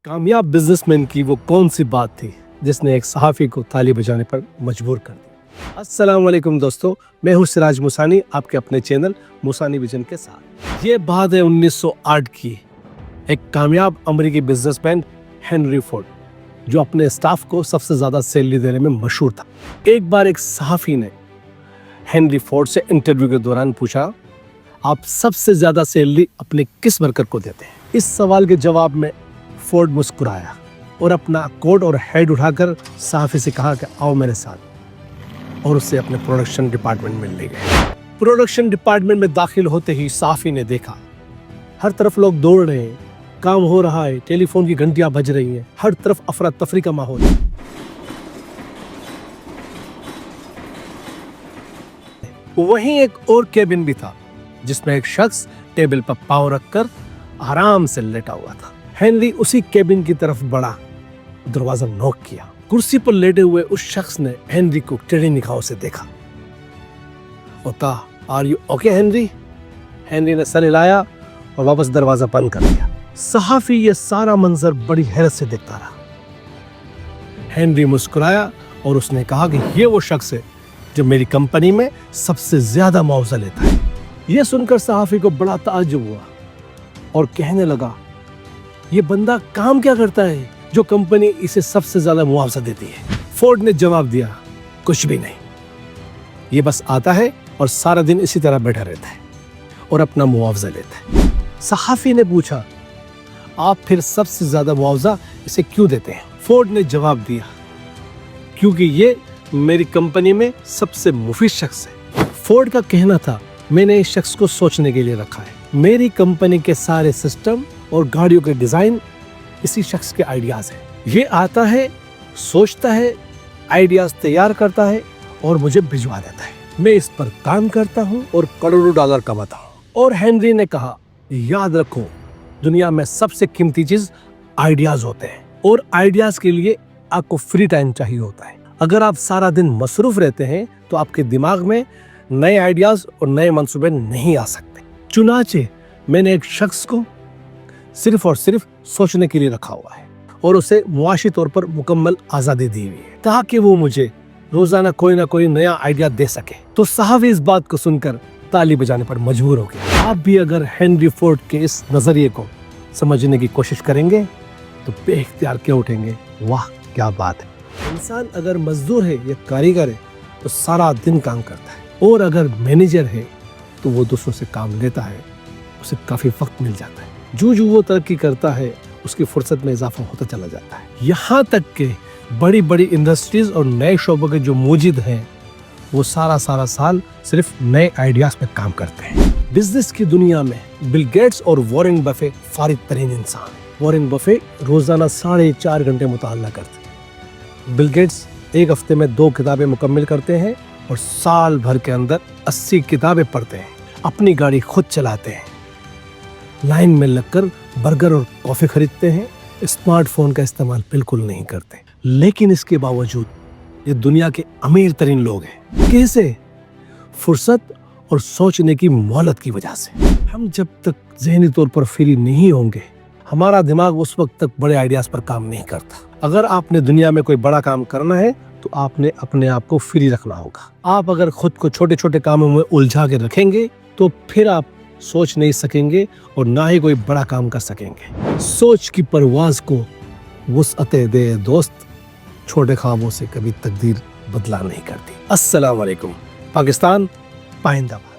कामयाब बिजनेसमैन की वो कौन सी बात थी जिसने एक सहाफ़ी को ताली बजाने पर मजबूर कर दिया। अस्सलाम वालेकुम दोस्तों, मैं हूँ सिराज मुसानी, आपके अपने चैनल मुसानी विजन के साथ। ये बात है 1908 की। एक कामयाब अमेरिकी बिजनेसमैन हेनरी फोर्ड, जो अपने स्टाफ को सबसे ज़्यादा सैलरी देने में मशहूर था। एक बार एक सहाफ़ी ने हेनरी फोर्ड से इंटरव्यू के दौरान पूछा, आप सबसे ज़्यादा सैलरी अपने किस वर्कर को देते हैं? इस सवाल के जवाब में फोर्ड मुस्कुराया और अपना कोट और हेड उठाकर सहाफ़ी से कहा कि आओ मेरे साथ, और उससे अपने प्रोडक्शन डिपार्टमेंट में ले गए। प्रोडक्शन डिपार्टमेंट में दाखिल होते ही सहाफ़ी ने देखा हर तरफ लोग दौड़ रहे हैं, काम हो रहा है, टेलीफोन की घंटियां बज रही हैं, हर तरफ अफरा तफरी का माहौल है। वहीं एक और केबिन भी था जिसमें एक शख्स टेबल पर पांव रखकर आराम से लेटा हुआ था। हेनरी उसी केबिन की तरफ बढ़ा, दरवाजा नॉक किया। कुर्सी पर लेटे हुए उस शख्स ने हेनरी को टेढ़ी निगाहों से देखा और कहा, are you okay Henry? Henry ने सर हिलाया और वापस दरवाजा बंद कर दिया। सहाफ़ी ये सारा मंजर बड़ी हैरत से देखता रहा। हेनरी मुस्कुराया और उसने कहा कि ये वो शख्स है जो मेरी कंपनी में सबसे ज्यादा मुआवजा लेता है। यह सुनकर सहाफ़ी को बड़ा ताज्जुब हुआ और कहने लगा, ये बंदा काम क्या करता है जो कंपनी इसे सबसे ज्यादा मुआवजा देती है? फोर्ड ने जवाब दिया, कुछ भी नहीं, ये बस आता है और सारा दिन इसी तरह बैठा रहता है और अपना मुआवजा लेता है। सहाफ़ी ने पूछा, आप फिर सबसे ज्यादा मुआवजा इसे क्यों देते हैं? फोर्ड ने जवाब दिया, क्योंकि ये मेरी कंपनी में सबसे मुफीद शख्स है। फोर्ड का कहना था, मैंने इस शख्स को सोचने के लिए रखा है। मेरी कंपनी के सारे सिस्टम और गाड़ियों के डिजाइन इसी शख्स के आइडियाज हैं। ये आता है, सोचता है, आइडियाज तैयार करता है और मुझे भिजवा देता है। मैं इस पर काम करता हूँ और करोड़ों डॉलर कमाता हूँ। और हेनरी ने कहा, याद रखो, दुनिया में सबसे कीमती चीज आइडियाज होते हैं और आइडियाज के लिए आपको फ्री टाइम चाहिए होता है। अगर आप सारा दिन मसरूफ रहते हैं तो आपके दिमाग में नए आइडियाज और नए मंसूबे नहीं आ सकते। चुनाचे मैंने एक शख्स को सिर्फ और सिर्फ सोचने के लिए रखा हुआ है और उसे मुआशी तौर पर मुकम्मल आज़ादी दी हुई है ताकि वो मुझे रोजाना कोई ना कोई नया आइडिया दे सके। तो सहाफ़ी इस बात को सुनकर ताली बजाने पर मजबूर हो गया। आप भी अगर हेनरी फोर्ड के इस नजरिए को समझने की कोशिश करेंगे तो बेइख्तियार क्यों उठेंगे, वाह क्या बात है। इंसान अगर मजदूर है या कारीगर है तो सारा दिन काम करता है, और अगर मैनेजर है तो वो दूसरों से काम लेता है, उसे काफी वक्त मिल जाता है। जो वो तरक्की करता है उसकी फुर्सत में इजाफा होता चला जाता है। यहाँ तक कि बड़ी बड़ी इंडस्ट्रीज और नए शोबों के जो मूजिद हैं वो सारा साल सिर्फ नए आइडियाज पे काम करते हैं। बिजनेस की दुनिया में बिल गेट्स और वॉरेन बफे फारिग तरीन इंसान है। वॉरेन बफे रोजाना 4.5 घंटे मुताला करते हैं। बिल गेट्स एक हफ्ते में 2 किताबें मुकम्मल करते हैं और साल भर के अंदर 80 किताबें पढ़ते हैं। अपनी गाड़ी खुद चलाते हैं, लाइन में लगकर बर्गर और कॉफी खरीदते हैं, स्मार्टफोन का इस्तेमाल बिल्कुल नहीं करते। लेकिन इसके बावजूद ये दुनिया के अमीर तरीन लोग हैं। कैसे? फुर्सत और सोचने की मोहलत की वजह से। हम जब तक ज़हनी तौर पर फ्री नहीं होंगे, हमारा दिमाग उस वक्त तक बड़े आइडियाज पर काम नहीं करता। अगर आपने दुनिया में कोई बड़ा काम करना है तो आपने अपने आप को फ्री रखना होगा। आप अगर खुद को छोटे छोटे कामों में उलझा के रखेंगे तो फिर आप सोच नहीं सकेंगे और ना ही कोई बड़ा काम कर सकेंगे। सोच की परवाज को वुसअते दे दोस्त, छोटे ख्वाबों से कभी तकदीर बदला नहीं करती। अस्सलाम वालेकुम। पाकिस्तान पाइंदाबाद।